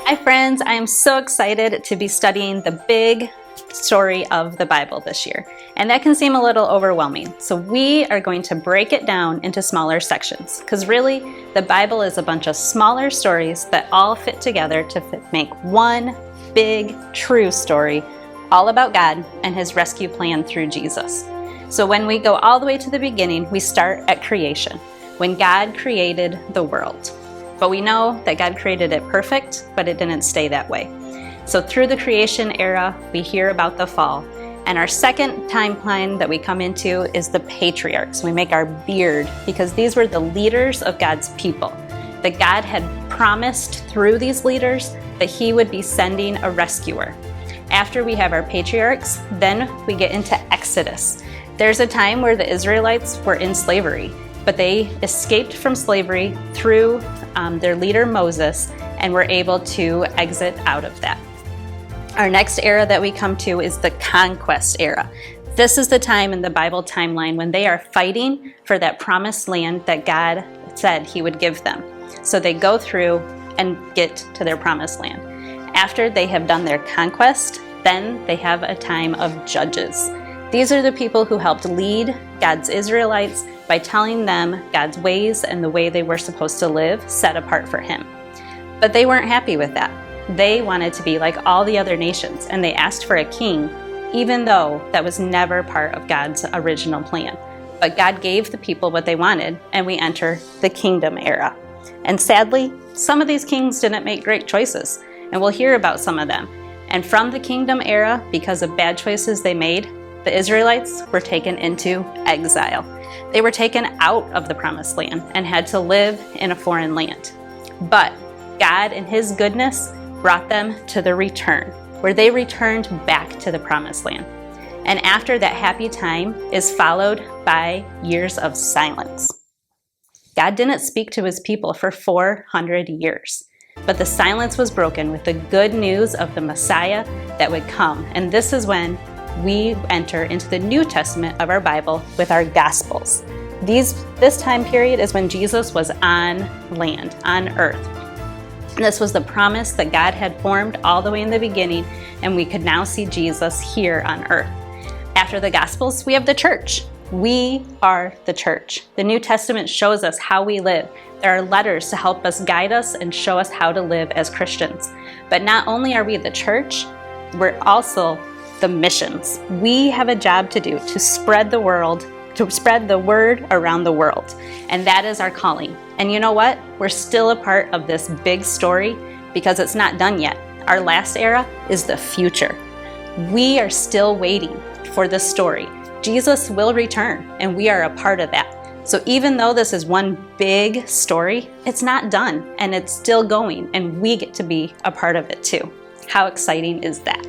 Hi friends, I am so excited to be studying the big story of the Bible this year, and that can seem a little overwhelming. So we are going to break it down into smaller sections, because really the Bible is a bunch of smaller stories that all fit together to make one big true story all about God and his rescue plan through Jesus. So when we go all the way to the beginning, we start at creation, when God created the world. But we know that God created it perfect, but it didn't stay that way. So through the creation era, we hear about the fall. And our second timeline that we come into is the patriarchs. We make our beard because these were the leaders of God's people. That God had promised through these leaders that he would be sending a rescuer. After we have our patriarchs, then we get into Exodus. There's a time where the Israelites were in slavery, but they escaped from slavery through their leader Moses and were able to exit out of that. Our next era that we come to is the Conquest Era. This is the time in the Bible timeline when they are fighting for that promised land that God said he would give them. So they go through and get to their promised land. After they have done their conquest, then they have a time of judges. These are the people who helped lead God's Israelites by telling them God's ways and the way they were supposed to live, set apart for him. But they weren't happy with that. They wanted to be like all the other nations, and they asked for a king, even though that was never part of God's original plan. But God gave the people what they wanted, and we enter the kingdom era. And sadly, some of these kings didn't make great choices, and we'll hear about some of them. And from the kingdom era, because of bad choices they made, the Israelites were taken into exile. They were taken out of the promised land and had to live in a foreign land. But God, in his goodness, brought them to the return, where they returned back to the promised land. And after that happy time is followed by years of silence. God didn't speak to his people for 400 years. But the silence was broken with the good news of the Messiah that would come. And this is when we enter into the New Testament of our Bible with our Gospels. This time period is when Jesus was on land, on earth. This was the promise that God had formed all the way in the beginning, and we could now see Jesus here on earth. After the Gospels, we have the church. We are the church. The New Testament shows us how we live. There are letters to help us guide us and show us how to live as Christians. But not only are we the church, we're also the missions. We have a job to do to spread the word around the world. And that is our calling. And you know what? We're still a part of this big story because it's not done yet. Our last era is the future. We are still waiting for this story. Jesus will return, and we are a part of that. So even though this is one big story, it's not done, and it's still going, and we get to be a part of it too. How exciting is that?